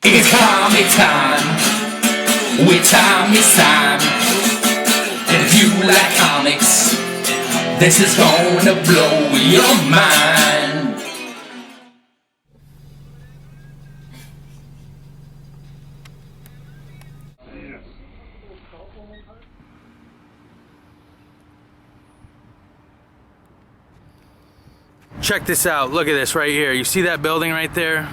It's comic time with Tommy Sime. And if you like comics, this is gonna blow your mind. Check this out. Look at this right here. You see that building right there?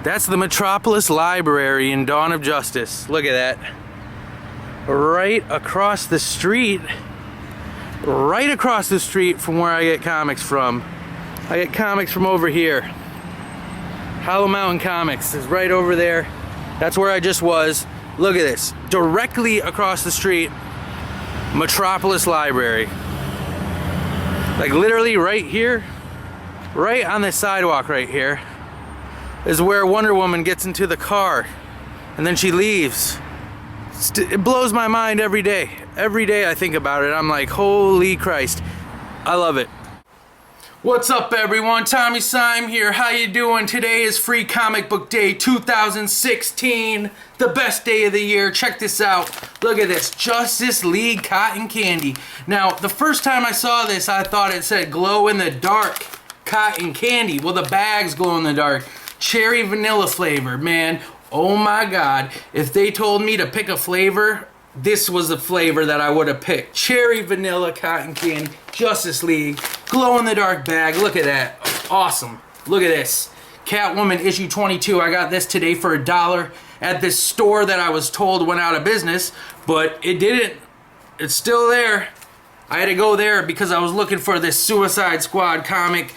That's the Metropolis Library in Dawn of Justice. Look at that. Right across the street. Right across the street from where I get comics from. I get comics from over here. Hollow Mountain Comics is right over there. That's where I just was. Look at this. Directly across the street, Metropolis Library. Like literally right here. Right on the sidewalk right here is where Wonder Woman gets into the car and then she leaves. It blows my mind every day. Every day I think about it, I'm like, holy Christ. I love it. What's up everyone? Tommy Sime here. How you doing? Today is Free Comic Book Day 2016. The best day of the year. Check this out. Look at this. Justice League cotton candy. Now, the first time I saw this, I thought it said glow in the dark cotton candy. Well, the bag's glow in the dark. Cherry vanilla flavor, man. Oh my God. If they told me to pick a flavor, this was the flavor that I would have picked. Cherry vanilla cotton candy, Justice League, glow in the dark bag. Look at that. Awesome. Look at this. Catwoman issue 22. I got this today for $1 at this store that I was told went out of business, but it didn't. It's still there. I had to go there because I was looking for this Suicide Squad comic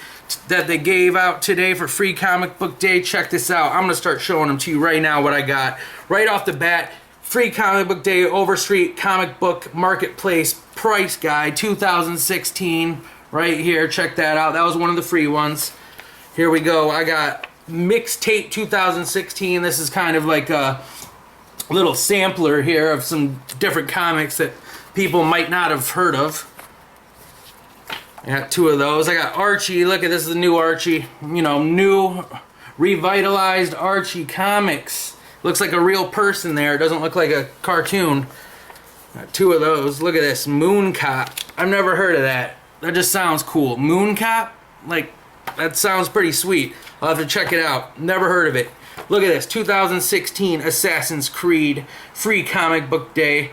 that they gave out today for Free Comic Book Day. Check this out. I'm gonna start showing them to you right now what I got. Right off the bat, Free Comic Book Day Overstreet Comic Book Marketplace Price Guide 2016. Right here, check that out. That was one of the free ones. Here we go. I got Mixtape 2016. This is kind of like a little sampler here of some different comics that people might not have heard of. I got two of those. I got Archie. Look at this, is the new Archie. You know, new revitalized Archie comics. Looks like a real person there. It doesn't look like a cartoon. Got two of those. Look at this, Moon Cop. I've never heard of that. That just sounds cool. Moon Cop? Like, that sounds pretty sweet. I'll have to check it out. Never heard of it. Look at this, 2016 Assassin's Creed Free Comic Book Day.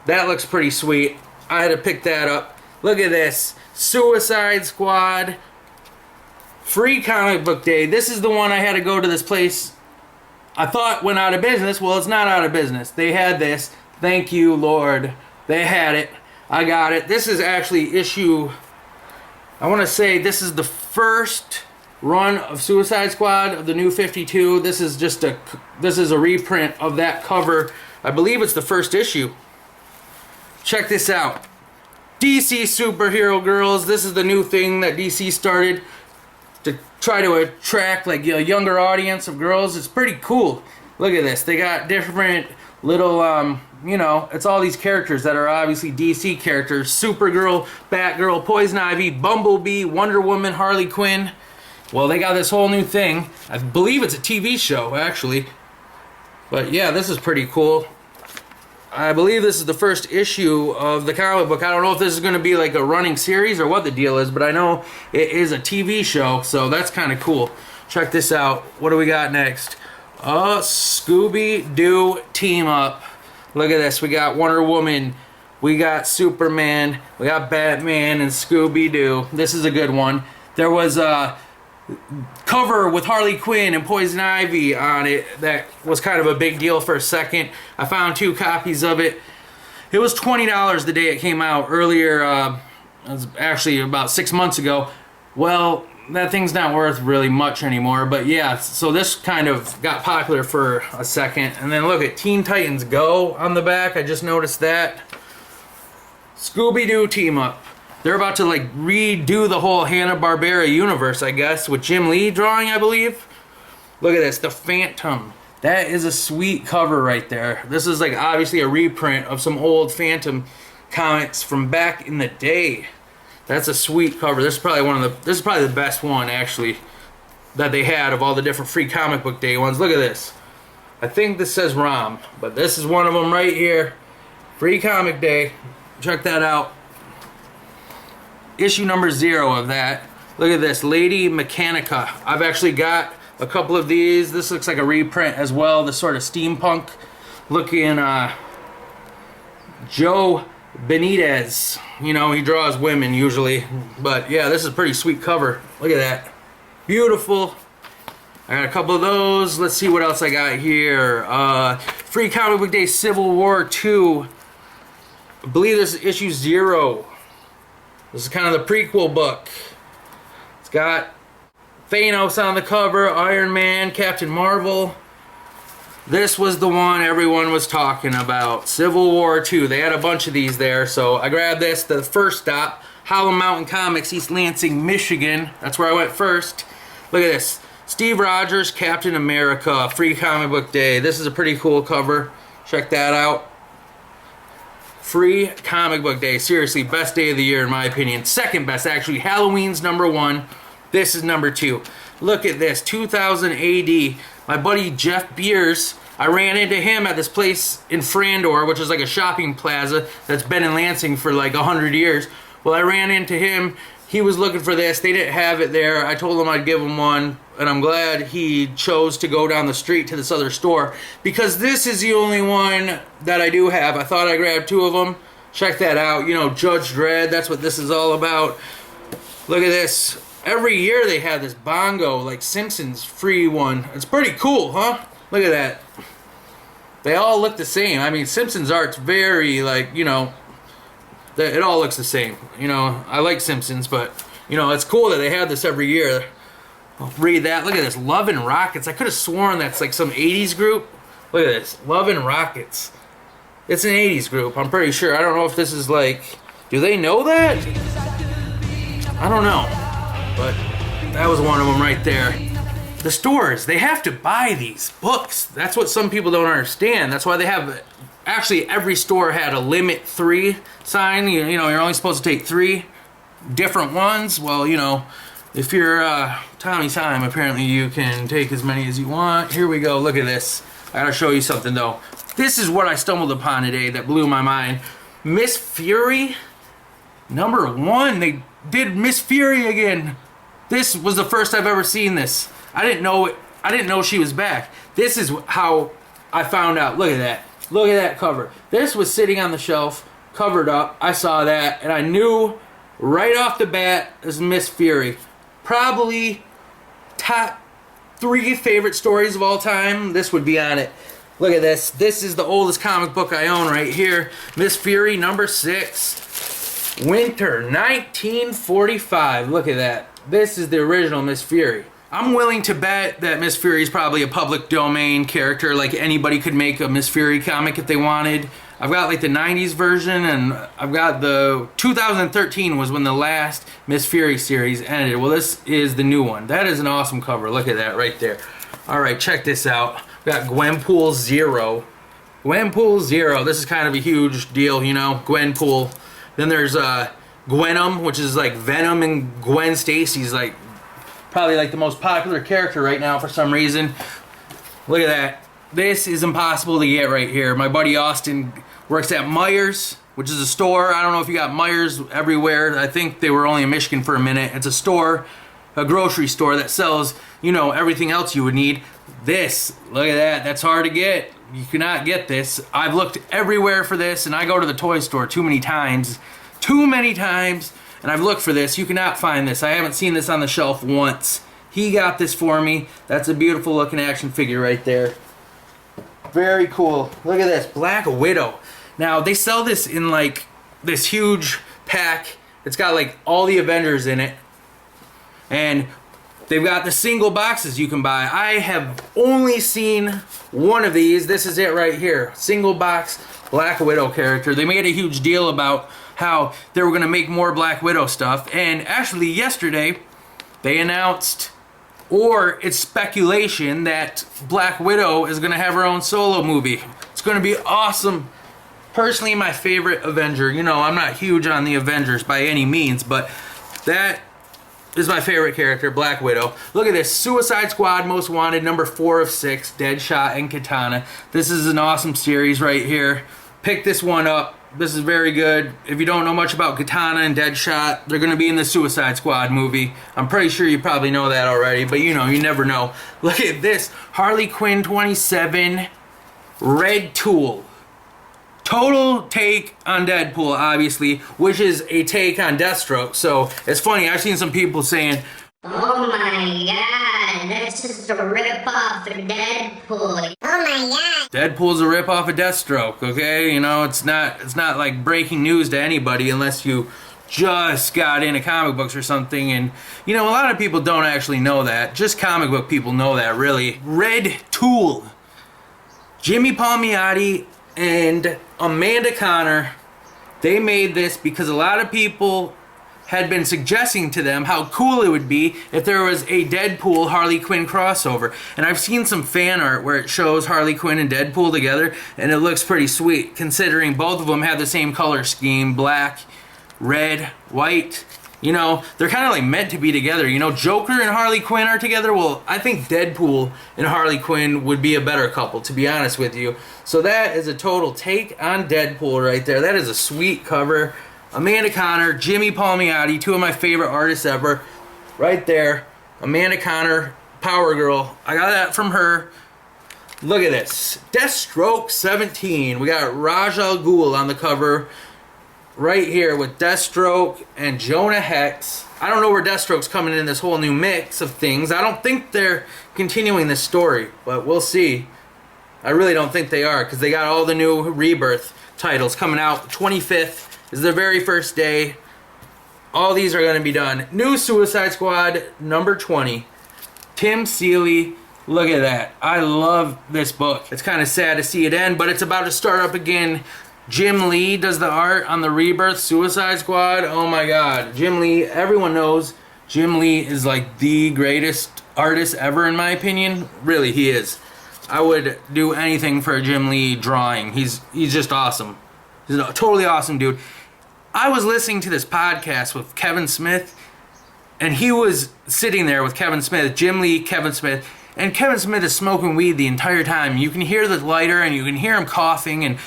That looks pretty sweet. I had to pick that up. Look at this. Suicide Squad Free Comic Book Day. This is the one I had to go to this place I thought went out of business. Well, it's not out of business. They had this. Thank you, Lord. They had it. I got it. This is actually issue, I want to say this is the first run of Suicide Squad of the new 52. This is just this is a reprint of that cover. I believe it's the first issue. Check this out. DC Superhero Girls. This is the new thing that DC started to try to attract like a younger audience of girls. It's pretty cool. Look at this. They got different little, you know, it's all these characters that are obviously DC characters. Supergirl, Batgirl, Poison Ivy, Bumblebee, Wonder Woman, Harley Quinn. Well, they got this whole new thing. I believe it's a TV show, actually. But yeah, this is pretty cool. I believe this is the first issue of the comic book. I don't know if this is going to be like a running series or what the deal is, but I know it is a TV show, so that's kind of cool. Check this out. What do we got next? Scooby-Doo Team Up. Look at this. We got Wonder Woman. We got Superman. We got Batman and Scooby-Doo. This is a good one. There was a cover with Harley Quinn and Poison Ivy on it that was kind of a big deal for a second. I found 2 copies of it. It was $20 the day it came out earlier. It was actually about 6 months ago. Well, that thing's not worth really much anymore, but yeah, so this kind of got popular for a second. And then look at Teen Titans Go on the back. I just noticed that. Scooby-Doo Team Up. They're about to like redo the whole Hanna-Barbera universe, I guess, with Jim Lee drawing, I believe. Look at this, the Phantom. That is a sweet cover right there. This is like obviously a reprint of some old Phantom comics from back in the day. That's a sweet cover. This is probably the best one actually that they had of all the different Free Comic Book Day ones. Look at this. I think this says ROM, but this is one of them right here. Free Comic Day. Check that out. Issue number 0 of that. Look at this, Lady Mechanica. I've actually got a couple of these. This looks like a reprint as well. This sort of steampunk looking Joe Benitez. You know, he draws women usually. But yeah, this is a pretty sweet cover. Look at that. Beautiful. I got a couple of those. Let's see what else I got here. Free Comic Book Day Civil War 2. I believe this is issue 0. This is kind of the prequel book. It's got Thanos on the cover, Iron Man, Captain Marvel. This was the one everyone was talking about. Civil War 2. They had a bunch of these there, so I grabbed this. The first stop, Hollow Mountain Comics, East Lansing, Michigan. That's where I went first. Look at this. Steve Rogers, Captain America, Free Comic Book Day. This is a pretty cool cover. Check that out. Free Comic Book Day. Seriously, best day of the year in my opinion. Second best, actually. Halloween's number 1. This is number 2. Look at this. 2000 AD. My buddy Jeff Beers, I ran into him at this place in Frandor, which is like a shopping plaza that's been in Lansing for like 100 years. Well, I ran into him. He was looking for this. They didn't have it there. I told him I'd give him one, and I'm glad he chose to go down the street to this other store because this is the only one that I do have. I thought I grabbed 2 of them. Check that out. You know, Judge Dredd, that's what this is all about. Look at this. Every year they have this bongo, like Simpsons free one. It's pretty cool, huh? Look at that. They all look the same. I mean, Simpsons art's very, like, you know, it all looks the same. You know, I like Simpsons, but, you know, it's cool that they have this every year. I'll read that. Look at this. Love and Rockets. I could have sworn that's like some 80s group. Look at this. Love and Rockets. It's an 80s group, I'm pretty sure. I don't know if this is like... Do they know that? I don't know. But that was one of them right there. The stores, they have to buy these books. That's what some people don't understand. That's why they have... Actually, every store had a limit 3 sign. You know, you're only supposed to take 3 different ones. Well, you know, if you're Tommy Sime, apparently you can take as many as you want. Here we go. Look at this. I gotta show you something, though. This is what I stumbled upon today that blew my mind. Miss Fury, number 1. They did Miss Fury again. This was the first I've ever seen this. I didn't know she was back. This is how I found out. Look at that. Look at that cover. This was sitting on the shelf, covered up. I saw that, and I knew right off the bat this is Miss Fury. Probably top 3 favorite stories of all time. This would be on it. Look at this. This is the oldest comic book I own right here. Miss Fury number 6. Winter 1945. Look at that. This is the original Miss Fury. I'm willing to bet that Miss Fury is probably a public domain character. Like anybody could make a Miss Fury comic if they wanted. I've got like the 90s version, and I've got the 2013 was when the last Miss Fury series ended. Well, this is the new one. That is an awesome cover. Look at that right there. All right, check this out. We got Gwenpool 0. Gwenpool 0. This is kind of a huge deal, you know. Gwenpool. Then there's Gwenom, which is like Venom, and Gwen Stacy's like probably like the most popular character right now for some reason. Look at that. This is impossible to get right here. My buddy Austin works at Meijer's, which is a store. I don't know if you got Meijer's everywhere. I think they were only in Michigan for a minute. It's a store, a grocery store that sells, you know, everything else you would need. This, look at that. That's hard to get. You cannot get this. I've looked everywhere for this, and I go to the toy store too many times. And I've looked for this. You cannot find this. I haven't seen this on the shelf once. He got this for me. That's a beautiful looking action figure right there. Very cool. Look at this. Black Widow. Now, they sell this in like this huge pack. It's got like all the Avengers in it. And they've got the single boxes you can buy. I have only seen one of these. This is it right here. Single box Black Widow character. They made a huge deal about how they were going to make more Black Widow stuff. And actually yesterday, they announced, or it's speculation, that Black Widow is going to have her own solo movie. It's going to be awesome. Personally, my favorite Avenger. You know, I'm not huge on the Avengers by any means, but that is my favorite character, Black Widow. Look at this, Suicide Squad Most Wanted, number 4 of 6, Deadshot and Katana. This is an awesome series right here. Pick this one up. This is very good. If you don't know much about Katana and Deadshot, they're going to be in the Suicide Squad movie. I'm pretty sure you probably know that already, but you know, you never know. Look at this, Harley Quinn 27, Red Tool. Total take on Deadpool, obviously, which is a take on Deathstroke. So it's funny, I've seen some people saying, "Oh my god, that's just a rip-off of Deadpool. Oh my god. Deadpool's a rip-off of Deathstroke, okay? You know, it's not like breaking news to anybody unless you just got into comic books or something. And, you know, a lot of people don't actually know that. Just comic book people know that, really. Red Tool. Jimmy Palmiotti and Amanda Conner, they made this because a lot of people had been suggesting to them how cool it would be if there was a Deadpool Harley Quinn crossover. And I've seen some fan art where it shows Harley Quinn and Deadpool together, and it looks pretty sweet considering both of them have the same color scheme, black, red, white. You know, they're kind of like meant to be together. You know, Joker and Harley Quinn are together. Well, I think Deadpool and Harley Quinn would be a better couple, to be honest with you. So that is a total take on Deadpool right there. That is a sweet cover. Amanda Conner, Jimmy Palmiotti, two of my favorite artists ever. Right there. Amanda Conner, Power Girl. I got that from her. Look at this. Deathstroke 17. We got Raj Al Ghul on the cover. Right here with Deathstroke and Jonah Hex. I don't know where Deathstroke's coming in this whole new mix of things. I don't think they're continuing this story, but we'll see. I really don't think they are, because they got all the new Rebirth titles coming out. 25th is their very first day. All these are going to be done. New Suicide Squad, number 20. Tim Seeley. Look at that. I love this book. It's kind of sad to see it end, but it's about to start up again. Jim Lee does the art on the Rebirth Suicide Squad. Oh my god. Jim Lee, everyone knows Jim Lee is like the greatest artist ever in my opinion. Really, he is. I would do anything for a Jim Lee drawing. He's just awesome. He's a totally awesome dude. I was listening to this podcast with Kevin Smith, and he was sitting there with Kevin Smith, Jim Lee, Kevin Smith, and Kevin Smith is smoking weed the entire time. You can hear the lighter, and you can hear him coughing, and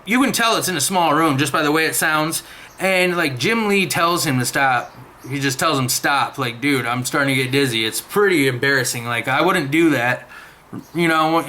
you can tell it's in a small room just by the way it sounds. And like Jim Lee tells him to stop. He just tells him stop. Like, dude, I'm starting to get dizzy. It's pretty embarrassing. Like, I wouldn't do that. You know,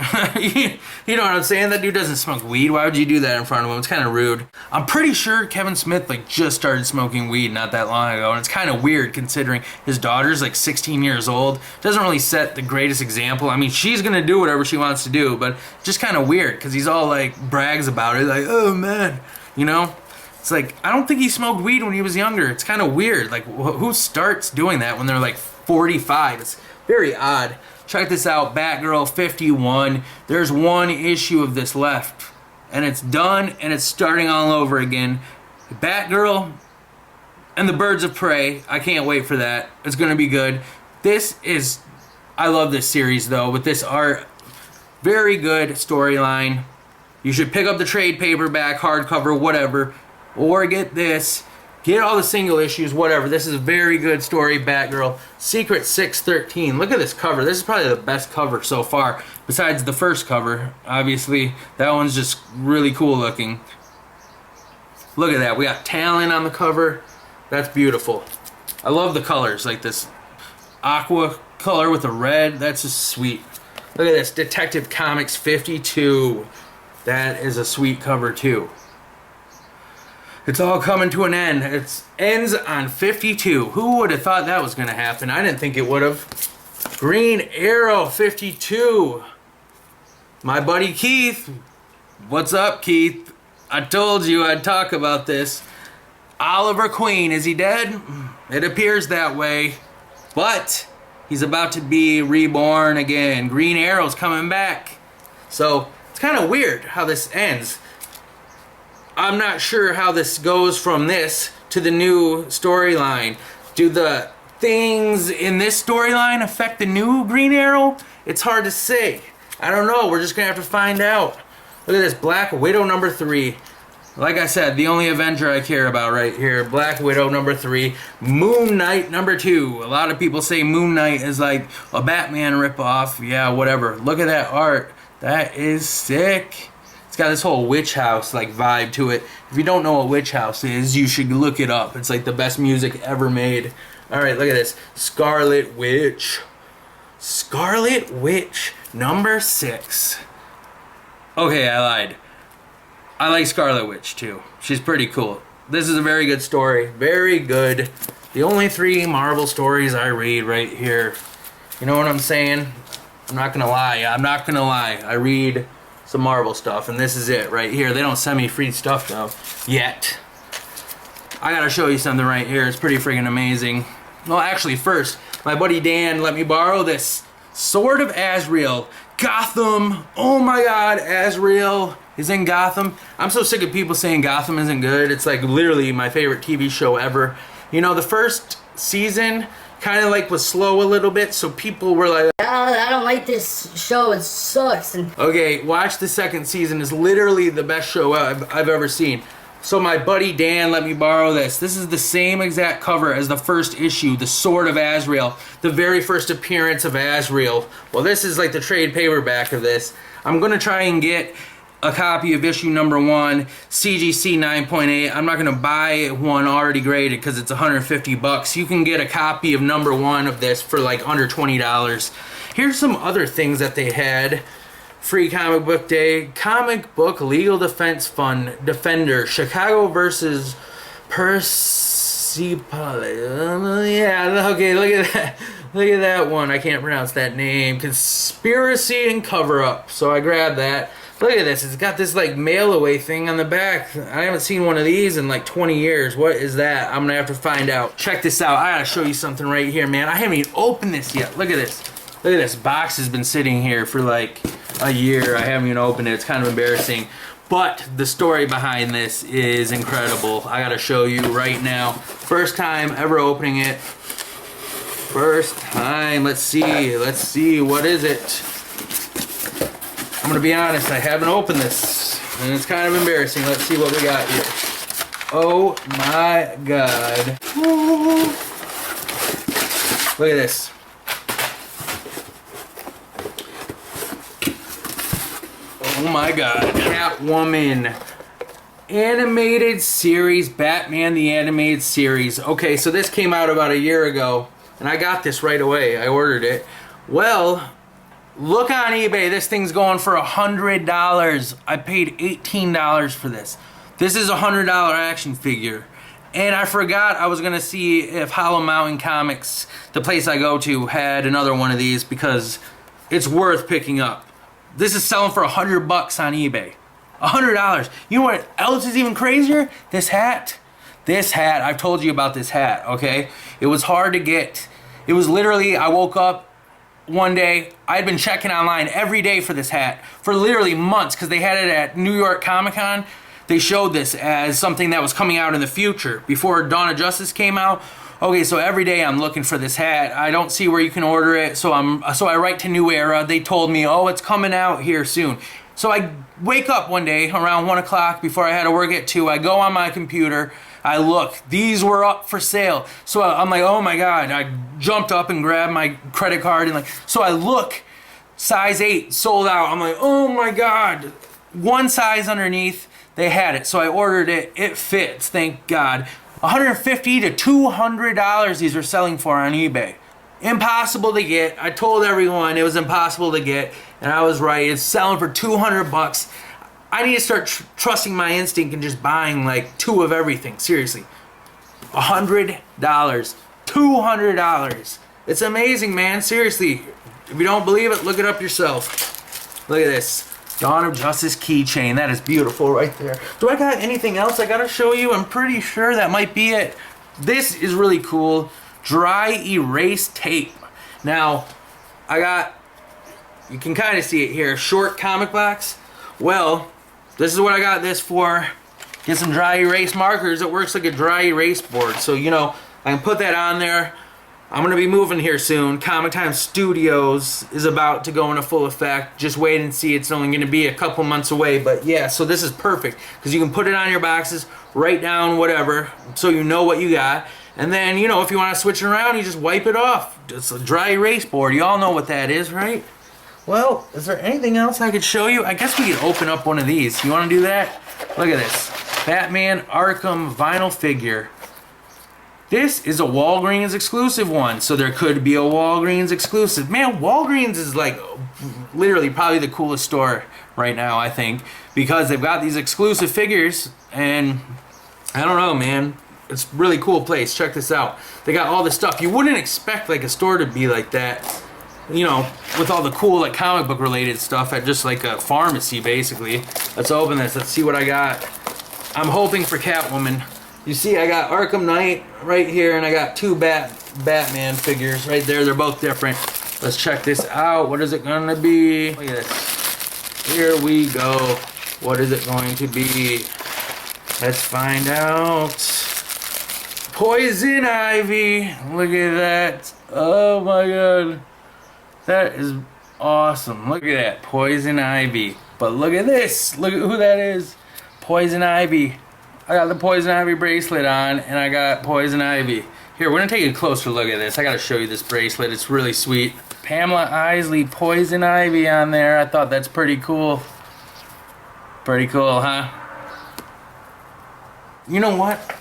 you know what I'm saying? That dude doesn't smoke weed. Why would you do that in front of him? It's kind of rude. I'm pretty sure Kevin Smith like just started smoking weed not that long ago, and it's kind of weird considering his daughter's like 16 years old. Doesn't really set the greatest example. I mean, she's gonna do whatever she wants to do, but just kind of weird because he's all like brags about it, like, oh man, you know. It's like, I don't think he smoked weed when he was younger. It's kind of weird. Like, who starts doing that when they're like 45? It's very odd. Check this out, Batgirl 51. There's one issue of this left, and it's done, and it's starting all over again. Batgirl and the Birds of Prey. I can't wait for that. It's going to be good. I love this series, though, with this art. Very good storyline. You should pick up the trade paperback, hardcover, whatever, or get this. Get all the single issues, whatever. This is a very good story, Batgirl. Secret 613. Look at this cover. This is probably the best cover so far, besides the first cover. Obviously, that one's just really cool looking. Look at that. We got Talon on the cover. That's beautiful. I love the colors, like this aqua color with the red. That's just sweet. Look at this, Detective Comics 52. That is a sweet cover too. It's all coming to an end. It ends on 52. Who would have thought that was going to happen? I didn't think it would have. Green Arrow 52. My buddy Keith. What's up, Keith? I told you I'd talk about this. Oliver Queen, is he dead? It appears that way. But he's about to be reborn again. Green Arrow's coming back. So it's kind of weird how this ends. I'm not sure how this goes from this to the new storyline. Do the things in this storyline affect the new Green Arrow? It's hard to say. I don't know. We're just going to have to find out. Look at this, Black Widow number 3. Like I said, the only Avenger I care about right here. Black Widow number 3. Moon Knight number 2. A lot of people say Moon Knight is like a Batman ripoff. Yeah, whatever. Look at that art. That is sick. It's got this whole witch house like vibe to it. If you don't know what witch house is, you should look it up. It's like the best music ever made. Alright, look at this. Scarlet Witch. Scarlet Witch number 6. Okay, I lied. I like Scarlet Witch too. She's pretty cool. This is a very good story. Very good. The only 3 Marvel stories I read right here. You know what I'm saying? I'm not gonna lie. I'm not gonna lie. I read some Marvel stuff, and this is it right here. They don't send me free stuff though. Yet. I gotta show you something right here. It's pretty freaking amazing. Well, actually, first, my buddy Dan let me borrow this Sword of Azrael. Gotham. Oh my god, Azrael is in Gotham. I'm so sick of people saying Gotham isn't good. It's like literally my favorite TV show ever. You know, the first season kind of like was slow a little bit, so people were like, I don't like this show, it sucks. And okay, watch the second season. It's literally the best show I've ever seen. So my buddy Dan let me borrow this. This is the same exact cover as the first issue, The Sword of Azrael, the very first appearance of Azrael. Well, this is like the trade paperback of this. I'm gonna try and get a copy of issue number 1, CGC 9.8. I'm not gonna buy one already graded because it's 150 bucks. You can get a copy of number 1 of this for like under $20. Here's some other things that they had. Free Comic Book Day, Comic Book Legal Defense Fund, Defender, Chicago versus Persepolis. Yeah, okay, look at that. Look at that one. I can't pronounce that name. Conspiracy and Cover-Up. So I grabbed that. Look at this. It's got this like mail-away thing on the back. I haven't seen one of these in like 20 years. What is that? I'm gonna have to find out. Check this out. I gotta show you something right here, man. I haven't even opened this yet. Look at this. Look at this. Box has been sitting here for like a year. I haven't even opened it. It's kind of embarrassing. But the story behind this is incredible. I gotta show you right now. First time ever opening it. First time. Let's see. Let's see. What is it? I'm gonna be honest. I haven't opened this. And it's kind of embarrassing. Let's see what we got here. Oh my god. Ooh. Look at this. Oh my god, Catwoman. Animated series, Batman the Animated Series. Okay, so this came out about a year ago, and I got this right away. I ordered it. Well, look on eBay. This thing's going for $100. I paid $18 for this. This is a $100 action figure. And I forgot I was going to see if Hollow Mountain Comics, the place I go to, had another one of these because it's worth picking up. This is selling for $100 on eBay. $100. You know what else is even crazier? This hat. This hat. I've told you about this hat, okay? It was hard to get. It was literally, I woke up one day. I had been checking online every day for this hat for literally months because they had it at New York Comic Con. They showed this as something that was coming out in the future before Dawn of Justice came out. Okay, so every day I'm looking for this hat. I don't see where you can order it, so I write to New Era. They told me, oh, it's coming out here soon. So I wake up one day around 1 o'clock before I had to work at 2. I go on my computer. I look. These were up for sale. So I'm like, oh my god. I jumped up and grabbed my credit card and so I look. Size 8 sold out. I'm like, oh my god. One size underneath, they had it. So I ordered it. It fits, thank god. $150 to $200 these are selling for on eBay. Impossible to get. I told everyone it was impossible to get, and I was right. It's selling for $200. I need to start trusting my instinct and just buying like 2 of everything. Seriously. $100. $200. It's amazing, man. Seriously. If you don't believe it, look it up yourself. Look at this. Dawn of Justice keychain. That is beautiful right there. Do I got anything else I gotta show you? I'm pretty sure that might be it. This is really cool. Dry erase tape. Now, you can kind of see it here. Short comic box. Well, this is what I got this for. Get some dry erase markers. It works like a dry erase board. So, you know, I can put that on there. I'm gonna be moving here soon. Comic Time Studios is about to go into full effect. Just wait and see. It's only gonna be a couple months away, but yeah, so this is perfect because you can put it on your boxes, write down whatever, so you know what you got. And then, you know, if you want to switch it around, you just wipe it off. It's a dry erase board. You all know what that is, right? Well, is there anything else I could show you? I guess we could open up one of these. You want to do that? Look at this. Batman Arkham vinyl figure. This is a Walgreens exclusive one, so there could be a Walgreens exclusive. Man, Walgreens is like literally probably the coolest store right now, I think, because they've got these exclusive figures, and I don't know, man. It's a really cool place. Check this out. They got all the stuff. You wouldn't expect like a store to be like that, you know, with all the cool like comic book related stuff at just like a pharmacy basically. Let's open this. Let's see what I got. I'm hoping for Catwoman. You see, I got Arkham Knight right here, and I got two Batman figures right there. They're both different. Let's check this out. What is it gonna be? Look at this. Here we go. What is it going to be? Let's find out. Poison Ivy. Look at that. Oh my god. That is awesome. Look at that. Poison Ivy. But look at this. Look at who that is. Poison Ivy. I got the Poison Ivy bracelet on, and I got Poison Ivy. Here, we're gonna take a closer look at this. I gotta show you this bracelet. It's really sweet. Pamela Isley, Poison Ivy on there. I thought that's pretty cool. Pretty cool, huh? You know what?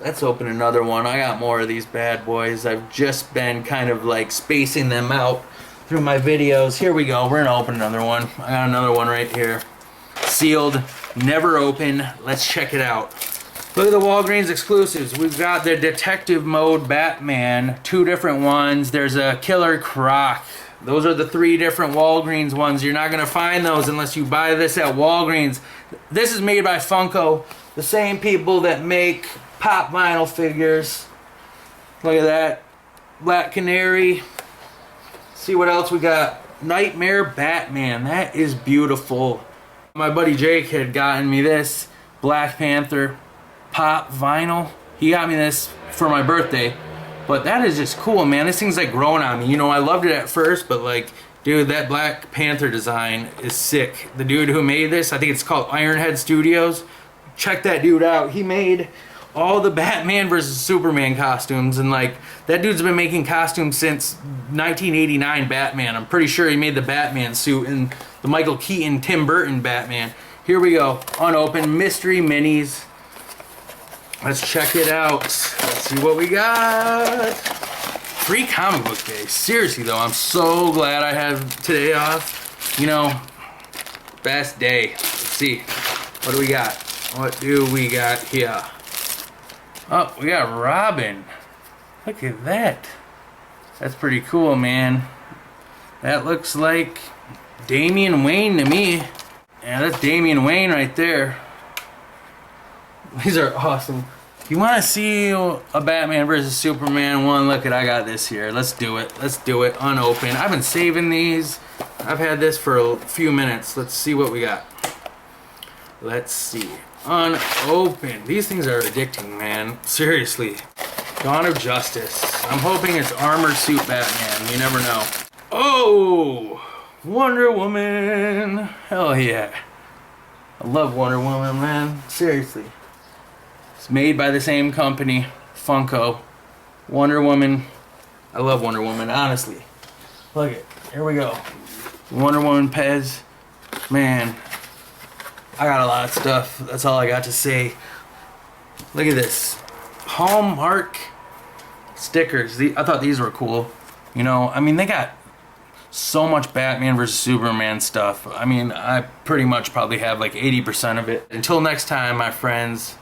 Let's open another one. I got more of these bad boys. I've just been kind of like spacing them out through my videos. Here we go. We're gonna open another one. I got another one right here. Sealed, never open. Let's check it out. Look at the Walgreens exclusives. We've got the Detective Mode Batman, two different ones. There's a Killer Croc. Those are the three different Walgreens ones. You're not gonna find those unless you buy this at Walgreens. This is made by Funko, the same people that make pop vinyl figures. Look at that. Black Canary. See what else we got. Nightmare Batman. That is beautiful. My buddy Jake had gotten me this Black Panther pop vinyl. He got me this for my birthday. But that is just cool, man. This thing's like growing on me. You know, I loved it at first, but like, dude, that Black Panther design is sick. The dude who made this, I think it's called Ironhead Studios. Check that dude out. He made all the Batman versus Superman costumes, and like, that dude's been making costumes since 1989 Batman. I'm pretty sure he made the Batman suit and the Michael Keaton, Tim Burton Batman. Here we go. Unopened mystery minis. Let's check it out. Let's see what we got. Free comic book day. Seriously though, I'm so glad I have today off. You know, best day. Let's see. What do we got? What do we got here? Oh, we got Robin. Look at that. That's pretty cool, man. That looks like Damian Wayne to me. Yeah, that's Damian Wayne right there. These are awesome. If you want to see a Batman versus Superman one, look at, I got this here. Let's do it. Let's do it. Unopened. I've been saving these. I've had this for a few minutes. Let's see what we got. Let's see. Unopened. These things are addicting, man. Seriously. Dawn of Justice. I'm hoping it's Armor Suit Batman. You never know. Oh! Wonder Woman. Hell yeah. I love Wonder Woman, man. Seriously. It's made by the same company, Funko. Wonder Woman. I love Wonder Woman, honestly. Look it. Here we go. Wonder Woman Pez. Man. I got a lot of stuff. That's all I got to say. Look at this. Hallmark stickers. I thought these were cool. You know, I mean, they got so much Batman versus Superman stuff. I mean, I pretty much probably have like 80% of it. Until next time, my friends,